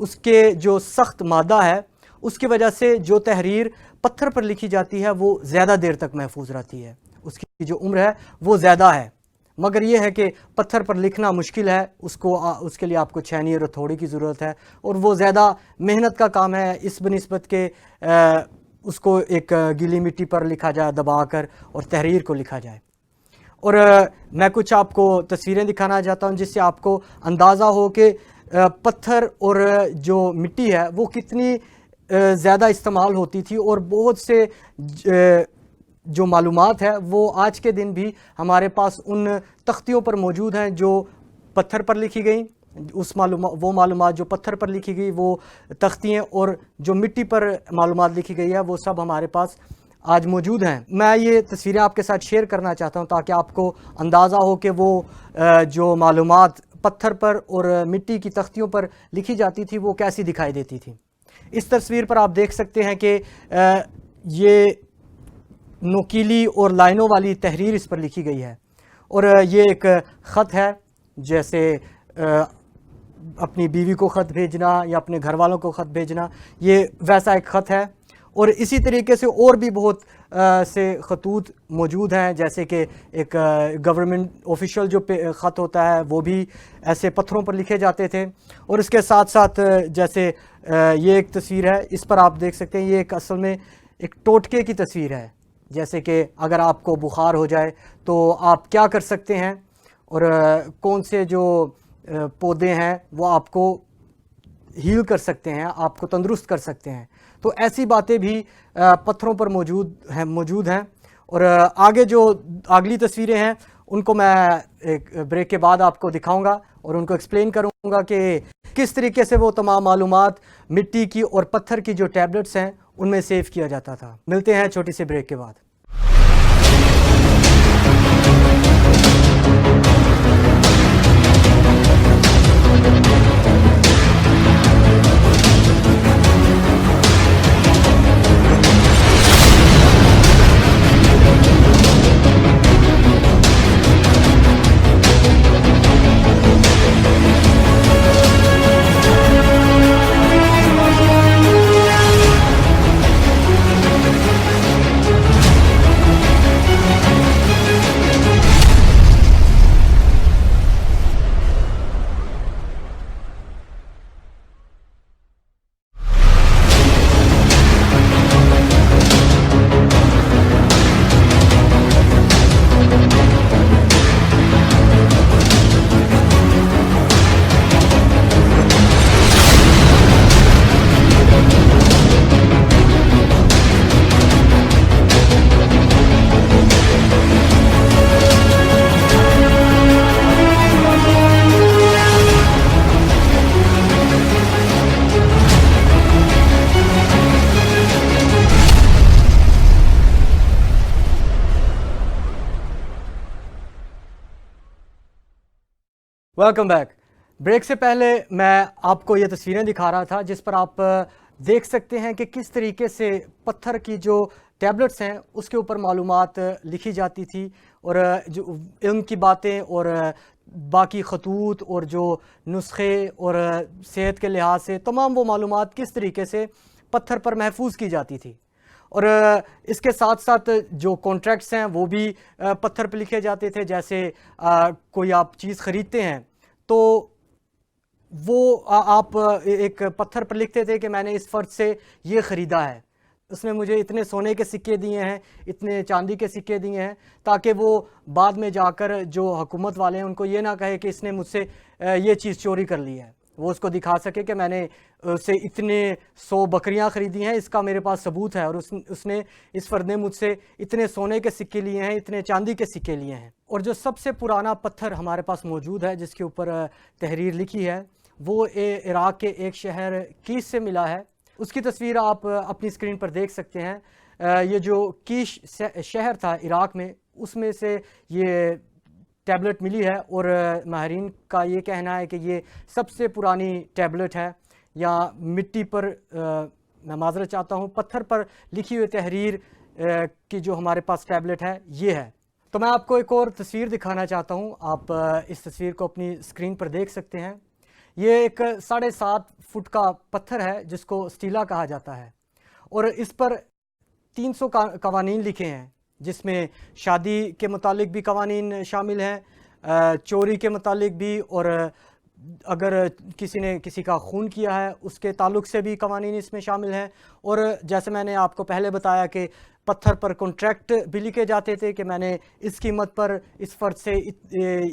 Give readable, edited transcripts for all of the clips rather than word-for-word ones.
اس کے جو سخت مادہ ہے اس کی وجہ سے جو تحریر پتھر پر لکھی جاتی ہے وہ زیادہ دیر تک محفوظ رہتی ہے، اس کی جو عمر ہے وہ زیادہ ہے۔ مگر یہ ہے کہ پتھر پر لکھنا مشکل ہے، اس کے لیے آپ کو چھینی اور ہتھوڑی کی ضرورت ہے، اور وہ زیادہ محنت کا کام ہے اس بنسبت کہ اس کو ایک گیلی مٹی پر لکھا جائے دبا کر اور تحریر کو لکھا جائے۔ اور میں کچھ آپ کو تصویریں دکھانا چاہتا ہوں جس سے آپ کو اندازہ ہو کہ پتھر اور جو مٹی ہے وہ کتنی زیادہ استعمال ہوتی تھی، اور بہت سے جو معلومات ہے وہ آج کے دن بھی ہمارے پاس ان تختیوں پر موجود ہیں جو پتھر پر لکھی گئیں، وہ معلومات جو پتھر پر لکھی گئی، وہ تختیاں اور جو مٹی پر معلومات لکھی گئی ہے وہ سب ہمارے پاس آج موجود ہیں۔ میں یہ تصویریں آپ کے ساتھ شیئر کرنا چاہتا ہوں تاکہ آپ کو اندازہ ہو کہ وہ جو معلومات پتھر پر اور مٹی کی تختیوں پر لکھی جاتی تھی وہ کیسی دکھائی دیتی تھی۔ اس تصویر پر آپ دیکھ سکتے ہیں کہ یہ نوکیلی اور لائنوں والی تحریر اس پر لکھی گئی ہے، اور یہ ایک خط ہے، جیسے اپنی بیوی کو خط بھیجنا یا اپنے گھر والوں کو خط بھیجنا، یہ ویسا ایک خط ہے۔ اور اسی طریقے سے اور بھی بہت سے خطوط موجود ہیں، جیسے کہ ایک گورنمنٹ آفیشل جو خط ہوتا ہے وہ بھی ایسے پتھروں پر لکھے جاتے تھے۔ اور اس کے ساتھ ساتھ جیسے یہ ایک تصویر ہے، اس پر آپ دیکھ سکتے ہیں یہ ایک اصل میں ایک ٹوٹکے کی تصویر ہے، جیسے کہ اگر آپ کو بخار ہو جائے تو آپ کیا کر سکتے ہیں اور کون سے جو پودے ہیں وہ آپ کو ہیل کر سکتے ہیں، آپ کو تندرست کر سکتے ہیں۔ تو ایسی باتیں بھی پتھروں پر موجود ہیں۔ اور آگے جو اگلی تصویریں ہیں ان کو میں ایک بریک کے بعد آپ کو دکھاؤں گا اور ان کو ایکسپلین کروں گا کہ کس طریقے سے وہ تمام معلومات مٹی کی اور پتھر کی جو ٹیبلٹس ہیں ان میں سیو کیا جاتا تھا۔ ملتے ہیں چھوٹی سی بریک کے بعد۔ Welcome back. بریک سے پہلے میں آپ کو یہ تصویریں دکھا رہا تھا جس پر آپ دیکھ سکتے ہیں کہ کس طریقے سے پتھر کی جو ٹیبلٹس ہیں اس کے اوپر معلومات لکھی جاتی تھی، اور جو ان کی باتیں اور باقی خطوط اور جو نسخے اور صحت کے لحاظ سے تمام وہ معلومات کس طریقے سے پتھر پر محفوظ کی جاتی تھی۔ اور اس کے ساتھ ساتھ جو کانٹریکٹس ہیں وہ بھی پتھر پہ لکھے جاتے تھے، جیسے کوئی آپ چیز خریدتے ہیں تو وہ آپ ایک پتھر پر لکھتے تھے کہ میں نے اس فرد سے یہ خریدا ہے، اس نے مجھے اتنے سونے کے سکے دیے ہیں، اتنے چاندی کے سکے دیے ہیں، تاکہ وہ بعد میں جا کر جو حکومت والے ہیں ان کو یہ نہ کہے کہ اس نے مجھ سے یہ چیز چوری کر لی ہے، وہ اس کو دکھا سکے کہ میں نے اسے اتنے 100 بکریاں خریدی ہیں، اس کا میرے پاس ثبوت ہے، اور اس فرد نے مجھ سے اتنے سونے کے سکے لیے ہیں، اتنے چاندی کے سکے لیے ہیں۔ اور جو سب سے پرانا پتھر ہمارے پاس موجود ہے جس کے اوپر تحریر لکھی ہے وہ عراق کے ایک شہر کیش سے ملا ہے۔ اس کی تصویر آپ اپنی اسکرین پر دیکھ سکتے ہیں۔ یہ جو کیش شہر تھا عراق میں، اس میں سے یہ ٹیبلٹ ملی ہے، اور ماہرین کا یہ کہنا ہے کہ یہ سب سے پرانی ٹیبلٹ ہے، یا مٹی پر میں معذرت چاہتا ہوں پتھر پر لکھی ہوئی تحریر کی جو ہمارے پاس ٹیبلٹ ہے یہ ہے۔ تو میں آپ کو ایک اور تصویر دکھانا چاہتا ہوں، آپ اس تصویر کو اپنی اسکرین پر دیکھ سکتے ہیں۔ یہ ایک 7.5 فٹ کا پتھر ہے جس کو سٹیلا کہا جاتا ہے، اور اس پر 300 قوانین لکھے ہیں، جس میں شادی کے متعلق بھی قوانین شامل ہیں، چوری کے متعلق بھی، اور اگر کسی نے کسی کا خون کیا ہے اس کے تعلق سے بھی قوانین اس میں شامل ہیں۔ اور جیسے میں نے آپ کو پہلے بتایا کہ پتھر پر کنٹریکٹ بھی لکھے جاتے تھے کہ میں نے اس قیمت پر اس فرد سے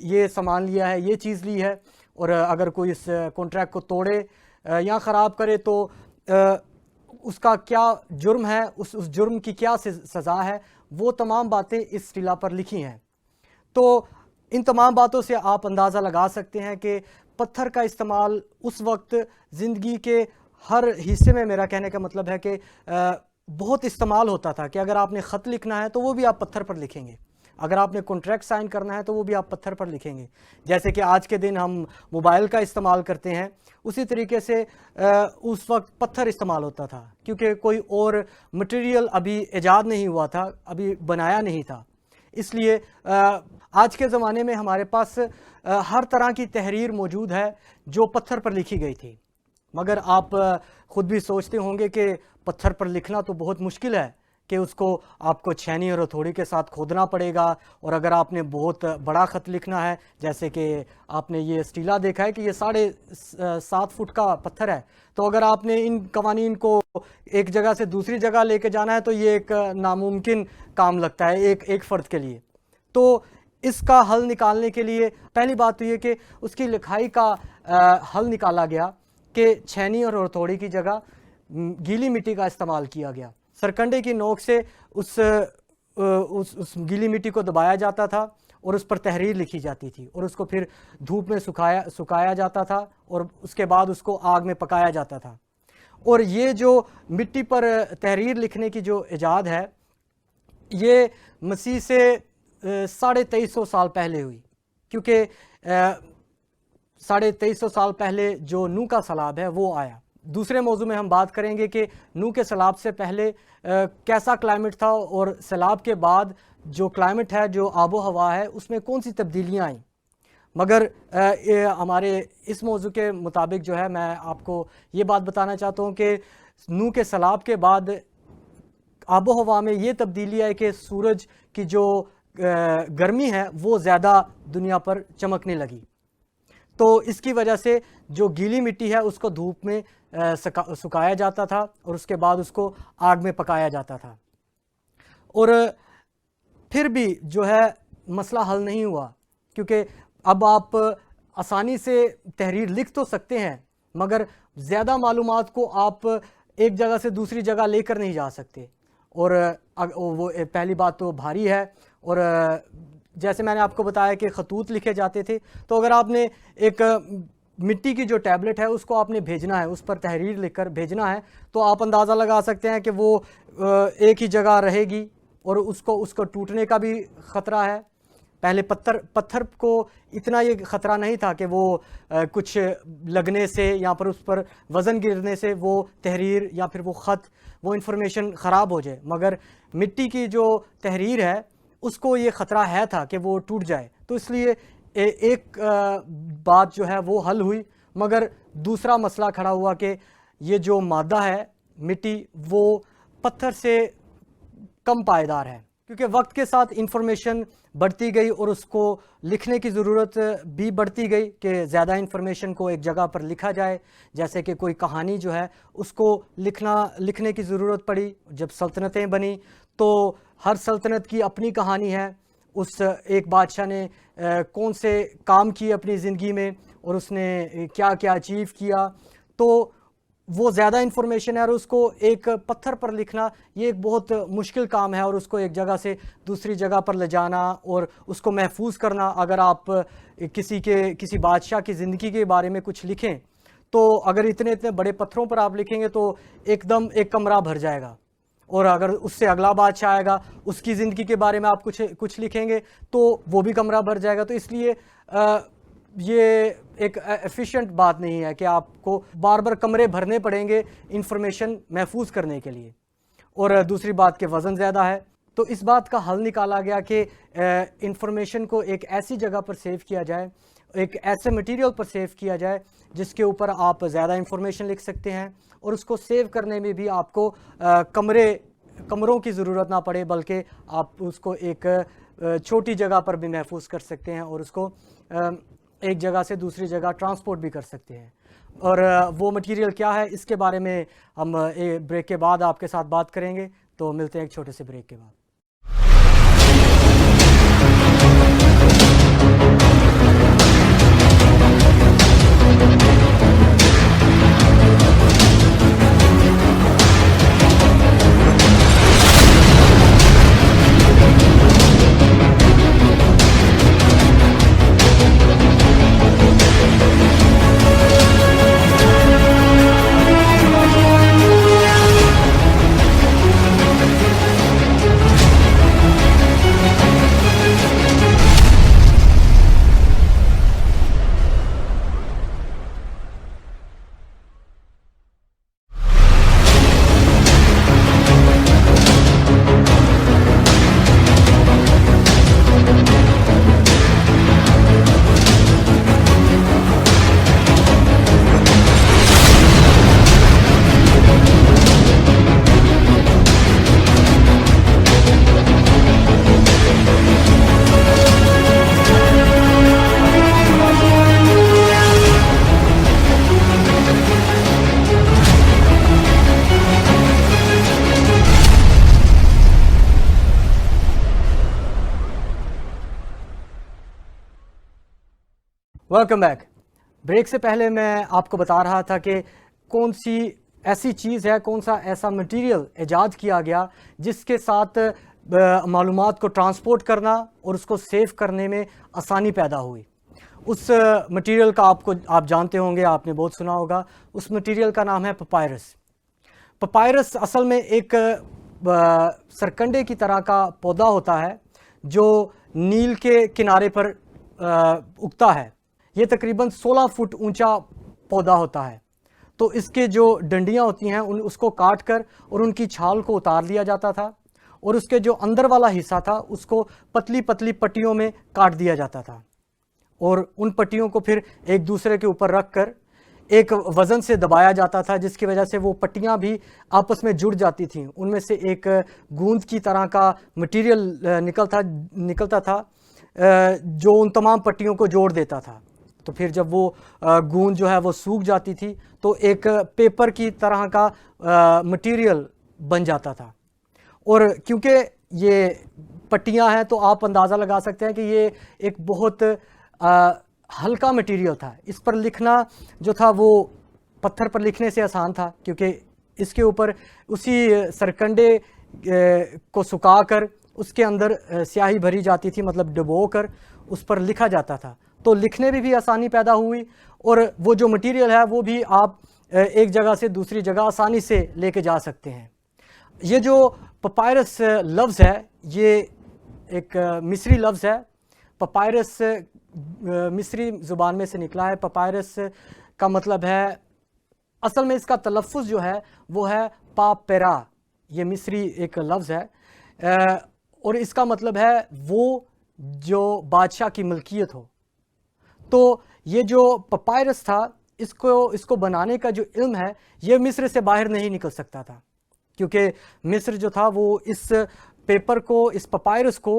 یہ سامان لیا ہے، یہ چیز لی ہے، اور اگر کوئی اس کنٹریکٹ کو توڑے یا خراب کرے تو اس کا کیا جرم ہے، اس جرم کی کیا سزا ہے، وہ تمام باتیں اس سٹیلا پر لکھی ہیں۔ تو ان تمام باتوں سے آپ اندازہ لگا سکتے ہیں کہ پتھر کا استعمال اس وقت زندگی کے ہر حصے میں، میرا کہنے کا مطلب ہے کہ بہت استعمال ہوتا تھا کہ اگر آپ نے خط لکھنا ہے تو وہ بھی آپ پتھر پر لکھیں گے، اگر آپ نے کنٹریکٹ سائن کرنا ہے تو وہ بھی آپ پتھر پر لکھیں گے۔ جیسے کہ آج کے دن ہم موبائل کا استعمال کرتے ہیں، اسی طریقے سے اس وقت پتھر استعمال ہوتا تھا، کیونکہ کوئی اور مٹیریل ابھی ایجاد نہیں ہوا تھا، ابھی بنایا نہیں تھا۔ اس لیے آج کے زمانے میں ہمارے پاس ہر طرح کی تحریر موجود ہے جو پتھر پر لکھی گئی تھی، مگر آپ خود بھی سوچتے ہوں گے کہ پتھر پر لکھنا تو بہت مشکل ہے، کہ اس کو آپ کو چھینی اور ہتھوڑی کے ساتھ کھودنا پڑے گا، اور اگر آپ نے بہت بڑا خط لکھنا ہے، جیسے کہ آپ نے یہ سٹیلا دیکھا ہے کہ یہ 7.5 فٹ کا پتھر ہے، تو اگر آپ نے ان قوانین کو ایک جگہ سے دوسری جگہ لے کے جانا ہے تو یہ ایک ناممکن کام لگتا ہے ایک فرد کے لیے۔ تو اس کا حل نکالنے کے لیے پہلی بات تو یہ کہ اس کی لکھائی کا حل نکالا گیا کہ چھینی اور ہتھوڑی کی جگہ گیلی مٹی کا استعمال کیا گیا۔ سرکنڈے کی نوک سے اس گیلی مٹی کو دبایا جاتا تھا اور اس پر تحریر لکھی جاتی تھی، اور اس کو پھر دھوپ میں سکھایا جاتا تھا، اور اس کے بعد اس کو آگ میں پکایا جاتا تھا۔ اور یہ جو مٹی پر تحریر لکھنے کی جو ایجاد ہے، یہ مسیح سے 2350 سال پہلے ہوئی، کیونکہ 2350 سال پہلے جو نوح کا سیلاب ہے وہ آیا۔ دوسرے موضوع میں ہم بات کریں گے کہ نوح کے سیلاب سے پہلے کیسا کلائمیٹ تھا، اور سیلاب کے بعد جو کلائمیٹ ہے، جو آب و ہوا ہے، اس میں کون سی تبدیلیاں آئیں۔ مگر ہمارے اس موضوع کے مطابق جو ہے، میں آپ کو یہ بات بتانا چاہتا ہوں کہ نوح کے سیلاب کے بعد آب و ہوا میں یہ تبدیلی ہے کہ سورج کی جو گرمی ہے وہ زیادہ دنیا پر چمکنے لگی، تو اس کی وجہ سے جو گیلی مٹی ہے اس کو دھوپ میں سکھایا جاتا تھا، اور اس کے بعد اس کو آگ میں پکایا جاتا تھا۔ اور پھر بھی جو ہے مسئلہ حل نہیں ہوا، کیونکہ اب آپ آسانی سے تحریر لکھ تو سکتے ہیں، مگر زیادہ معلومات کو آپ ایک جگہ سے دوسری جگہ لے کر نہیں جا سکتے، اور وہ پہلی بات تو بھاری ہے، اور جیسے میں نے آپ کو بتایا کہ خطوط لکھے جاتے تھے، تو اگر آپ نے ایک مٹی کی جو ٹیبلٹ ہے اس کو آپ نے بھیجنا ہے، اس پر تحریر لکھ کر بھیجنا ہے، تو آپ اندازہ لگا سکتے ہیں کہ وہ ایک ہی جگہ رہے گی، اور اس کو ٹوٹنے کا بھی خطرہ ہے۔ پہلے پتھر کو اتنا یہ خطرہ نہیں تھا کہ وہ کچھ لگنے سے یا پر اس پر وزن گرنے سے وہ تحریر یا پھر وہ خط، وہ انفارمیشن خراب ہو جائے، مگر مٹی کی جو تحریر ہے اس کو یہ خطرہ تھا کہ وہ ٹوٹ جائے، تو اس لیے ایک بات جو ہے وہ حل ہوئی، مگر دوسرا مسئلہ کھڑا ہوا کہ یہ جو مادہ ہے مٹی، وہ پتھر سے کم پائیدار ہے، کیونکہ وقت کے ساتھ انفارمیشن بڑھتی گئی اور اس کو لکھنے کی ضرورت بھی بڑھتی گئی کہ زیادہ انفارمیشن کو ایک جگہ پر لکھا جائے۔ جیسے کہ کوئی کہانی جو ہے اس کو لکھنے کی ضرورت پڑی، جب سلطنتیں بنی تو ہر سلطنت کی اپنی کہانی ہے، اس ایک بادشاہ نے کون سے کام کیے اپنی زندگی میں، اور اس نے کیا کیا اچیو کیا، تو وہ زیادہ انفارمیشن ہے، اور اس کو ایک پتھر پر لکھنا یہ ایک بہت مشکل کام ہے، اور اس کو ایک جگہ سے دوسری جگہ پر لے جانا اور اس کو محفوظ کرنا۔ اگر آپ کسی بادشاہ کی زندگی کے بارے میں کچھ لکھیں تو اگر اتنے بڑے پتھروں پر آپ لکھیں گے تو ایک دم ایک کمرہ بھر جائے گا، اور اگر اس سے اگلا بادشاہ آئے گا اس کی زندگی کے بارے میں آپ کچھ لکھیں گے تو وہ بھی کمرہ بھر جائے گا۔ تو اس لیے یہ ایک ایفیشینٹ بات نہیں ہے کہ آپ کو بار بار کمرے بھرنے پڑیں گے انفارمیشن محفوظ کرنے کے لیے، اور دوسری بات کہ وزن زیادہ ہے۔ تو اس بات کا حل نکالا گیا کہ انفارمیشن کو ایک ایسی جگہ پر سیو کیا جائے، ایک ایسے مٹیریل پر سیو کیا جائے جس کے اوپر آپ زیادہ انفارمیشن لکھ سکتے ہیں، اور اس کو سیو کرنے میں بھی آپ کو کمروں کی ضرورت نہ پڑے، بلکہ آپ اس کو ایک چھوٹی جگہ پر بھی محفوظ کر سکتے ہیں اور اس کو ایک جگہ سے دوسری جگہ ٹرانسپورٹ بھی کر سکتے ہیں۔ اور وہ مٹیریل کیا ہے اس کے بارے میں ہم بریک کے بعد آپ کے ساتھ بات کریں گے، تو ملتے ہیں ایک چھوٹے سے بریک کے بعد۔ Welcome back. بریک سے پہلے میں آپ کو بتا رہا تھا کہ کون سی ایسی چیز ہے، کون سا ایسا مٹیریل ایجاد کیا گیا جس کے ساتھ معلومات کو ٹرانسپورٹ کرنا اور اس کو سیو کرنے میں آسانی پیدا ہوئی۔ اس مٹیریل کا آپ جانتے ہوں گے، آپ نے بہت سنا ہوگا، اس مٹیریل کا نام ہے پپائرس۔ پپائرس اصل میں ایک سرکنڈے کی طرح کا پودا ہوتا ہے جو نیل کے کنارے پر اگتا ہے۔ یہ تقریباً 16 فٹ اونچا پودا ہوتا ہے۔ تو اس کے جو ڈنڈیاں ہوتی ہیں اس کو کاٹ کر اور ان کی چھال کو اتار دیا جاتا تھا، اور اس کے جو اندر والا حصہ تھا اس کو پتلی پتلی پٹیوں میں کاٹ دیا جاتا تھا، اور ان پٹیوں کو پھر ایک دوسرے کے اوپر رکھ کر ایک وزن سے دبایا جاتا تھا، جس کی وجہ سے وہ پٹیاں بھی آپس میں جڑ جاتی تھیں۔ ان میں سے ایک گوند کی طرح کا مٹیریل نکلتا تھا جو ان تمام پٹیوں کو جوڑ دیتا تھا۔ تو پھر جب وہ گوند جو ہے وہ سوکھ جاتی تھی تو ایک پیپر کی طرح کا مٹیریل بن جاتا تھا۔ اور کیونکہ یہ پٹیاں ہیں تو آپ اندازہ لگا سکتے ہیں کہ یہ ایک بہت ہلکا مٹیریل تھا۔ اس پر لکھنا جو تھا وہ پتھر پر لکھنے سے آسان تھا، کیونکہ اس کے اوپر اسی سرکنڈے کو سکھا کر اس کے اندر سیاہی بھری جاتی تھی، مطلب ڈبو کر اس پر لکھا جاتا تھا، تو لکھنے میں بھی آسانی پیدا ہوئی، اور وہ جو مٹیریل ہے وہ بھی آپ ایک جگہ سے دوسری جگہ آسانی سے لے کے جا سکتے ہیں۔ یہ جو پپائرس لفظ ہے یہ ایک مصری لفظ ہے۔ پپائرس مصری زبان میں سے نکلا ہے۔ پپائرس کا مطلب ہے، اصل میں اس کا تلفظ جو ہے وہ ہے پاپیرا، یہ مصری ایک لفظ ہے، اور اس کا مطلب ہے وہ جو بادشاہ کی ملکیت ہو۔ تو یہ جو پپائرس تھا اس کو بنانے کا جو علم ہے یہ مصر سے باہر نہیں نکل سکتا تھا، کیونکہ مصر جو تھا وہ اس پیپر کو، اس پپائرس کو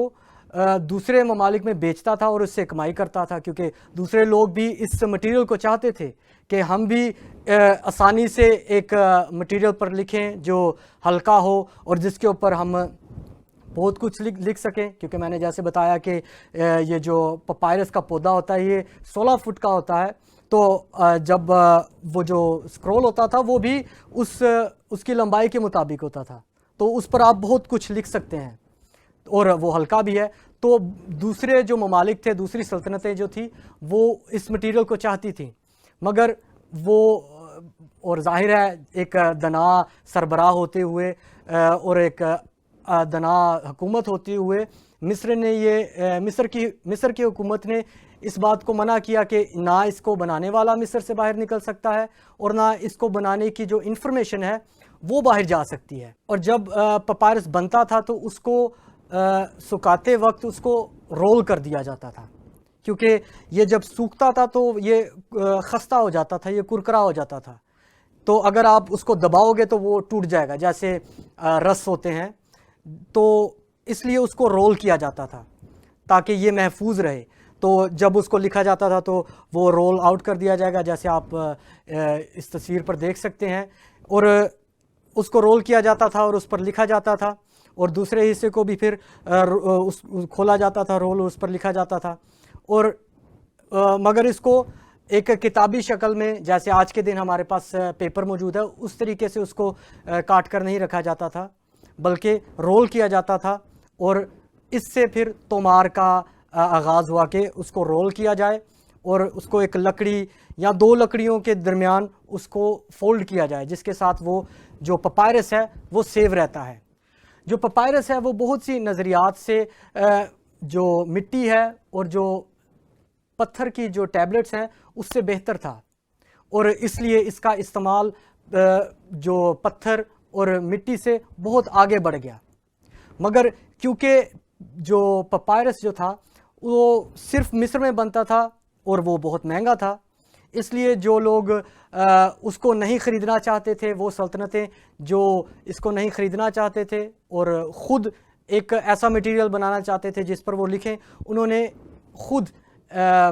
دوسرے ممالک میں بیچتا تھا اور اس سے کمائی کرتا تھا، کیونکہ دوسرے لوگ بھی اس مٹیریل کو چاہتے تھے کہ ہم بھی آسانی سے ایک مٹیریل پر لکھیں جو ہلکا ہو اور جس کے اوپر ہم بہت کچھ لکھ سکیں، کیونکہ میں نے جیسے بتایا کہ یہ جو پپائرس کا پودا ہوتا ہے یہ 16 فٹ کا ہوتا ہے، تو جب وہ جو اسکرول ہوتا تھا وہ بھی اس کی لمبائی کے مطابق ہوتا تھا، تو اس پر آپ بہت کچھ لکھ سکتے ہیں، اور وہ ہلکا بھی ہے۔ تو دوسرے جو ممالک تھے، دوسری سلطنتیں جو تھی وہ اس مٹیریل کو چاہتی تھیں، مگر وہ، اور ظاہر ہے ایک دنا سربراہ ہوتے ہوئے اور ایک دنا حکومت ہوتے ہوئے مصر کی حکومت نے اس بات کو منع کیا کہ نہ اس کو بنانے والا مصر سے باہر نکل سکتا ہے اور نہ اس کو بنانے کی جو انفارمیشن ہے وہ باہر جا سکتی ہے۔ اور جب پپائرس بنتا تھا تو اس کو سکھاتے وقت اس کو رول کر دیا جاتا تھا، کیونکہ یہ جب سوکھتا تھا تو یہ خستہ ہو جاتا تھا، یہ کرکرا ہو جاتا تھا، تو اگر آپ اس کو دباؤ گے تو وہ ٹوٹ جائے گا، جیسے رس ہوتے ہیں، تو اس لیے اس کو رول کیا جاتا تھا تاکہ یہ محفوظ رہے۔ تو جب اس کو لکھا جاتا تھا تو وہ رول آؤٹ کر دیا جائے گا، جیسے آپ اس تصویر پر دیکھ سکتے ہیں، اور اس کو رول کیا جاتا تھا اور اس پر لکھا جاتا تھا، اور دوسرے حصے کو بھی پھر کھولا جاتا تھا، رول اس پر لکھا جاتا تھا، اور مگر اس کو ایک کتابی شکل میں، جیسے آج کے دن ہمارے پاس پیپر موجود ہے، اس طریقے سے اس کو کاٹ کر نہیں رکھا جاتا تھا، بلکہ رول کیا جاتا تھا، اور اس سے پھر تومار کا آغاز ہوا کہ اس کو رول کیا جائے اور اس کو ایک لکڑی یا دو لکڑیوں کے درمیان اس کو فولڈ کیا جائے، جس کے ساتھ وہ جو پپائرس ہے وہ سیو رہتا ہے۔ جو پپائرس ہے وہ بہت سی نظریات سے جو مٹی ہے اور جو پتھر کی جو ٹیبلٹس ہیں اس سے بہتر تھا، اور اس لیے اس کا استعمال جو پتھر اور مٹی سے بہت آگے بڑھ گیا۔ مگر کیونکہ جو پپائرس جو تھا وہ صرف مصر میں بنتا تھا اور وہ بہت مہنگا تھا، اس لیے جو لوگ اس کو نہیں خریدنا چاہتے تھے، وہ سلطنتیں جو اس کو نہیں خریدنا چاہتے تھے اور خود ایک ایسا مٹیریل بنانا چاہتے تھے جس پر وہ لکھیں، انہوں نے خود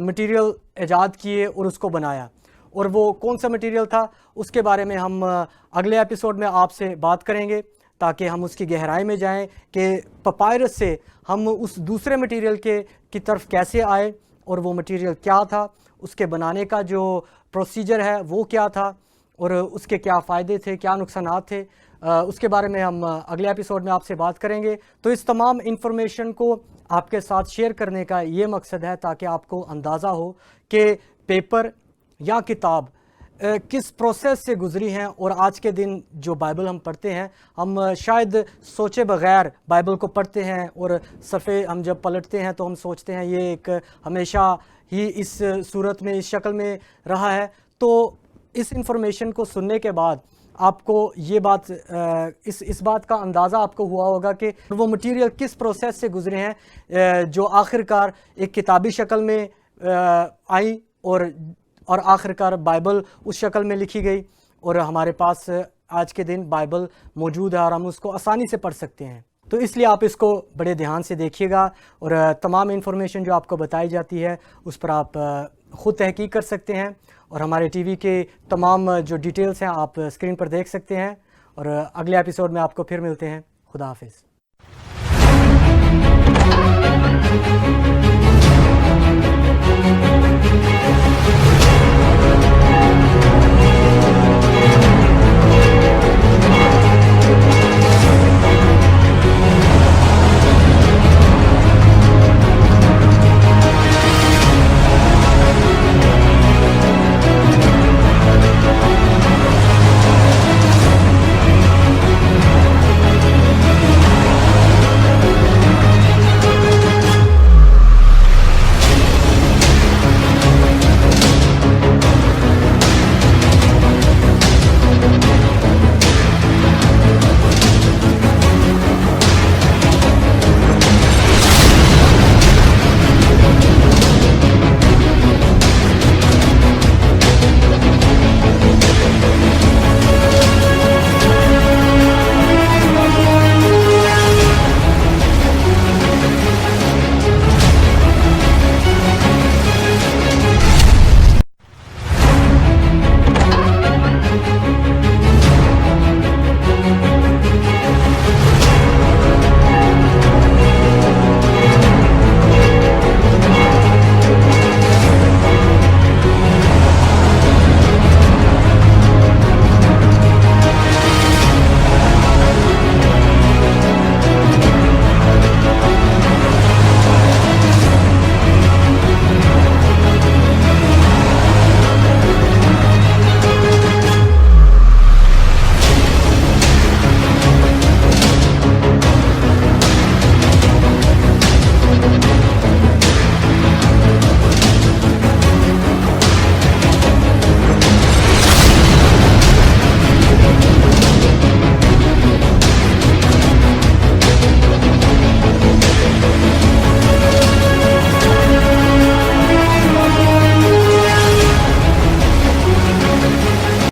مٹیریل ایجاد کیے اور اس کو بنایا۔ اور وہ کون سا مٹیریل تھا اس کے بارے میں ہم اگلے ایپیسوڈ میں آپ سے بات کریں گے، تاکہ ہم اس کی گہرائی میں جائیں کہ پپائرس سے ہم اس دوسرے مٹیریل کی طرف کیسے آئے، اور وہ مٹیریل کیا تھا، اس کے بنانے کا جو پروسیجر ہے وہ کیا تھا، اور اس کے کیا فائدے تھے، کیا نقصانات تھے، اس کے بارے میں ہم اگلے ایپیسوڈ میں آپ سے بات کریں گے۔ تو اس تمام انفارمیشن کو آپ کے ساتھ شیئر کرنے کا یہ مقصد ہے تاکہ آپ کو اندازہ ہو کہ پیپر یا کتاب کس پروسیس سے گزری ہیں، اور آج کے دن جو بائبل ہم پڑھتے ہیں، ہم شاید سوچے بغیر بائبل کو پڑھتے ہیں، اور صفحے ہم جب پلٹتے ہیں تو ہم سوچتے ہیں یہ ایک ہمیشہ ہی اس صورت میں، اس شکل میں رہا ہے۔ تو اس انفارمیشن کو سننے کے بعد آپ کو یہ بات اس بات کا اندازہ آپ کو ہوا ہوگا کہ وہ مٹیریل کس پروسیس سے گزرے ہیں جو آخر کار ایک کتابی شکل میں آئی، اور آخر کار بائبل اس شکل میں لکھی گئی، اور ہمارے پاس آج کے دن بائبل موجود ہے اور ہم اس کو آسانی سے پڑھ سکتے ہیں۔ تو اس لیے آپ اس کو بڑے دھیان سے دیکھیے گا، اور تمام انفارمیشن جو آپ کو بتائی جاتی ہے اس پر آپ خود تحقیق کر سکتے ہیں، اور ہمارے ٹی وی کے تمام جو ڈیٹیلز ہیں آپ اسکرین پر دیکھ سکتے ہیں، اور اگلے ایپیسوڈ میں آپ کو پھر ملتے ہیں۔ خدا حافظ۔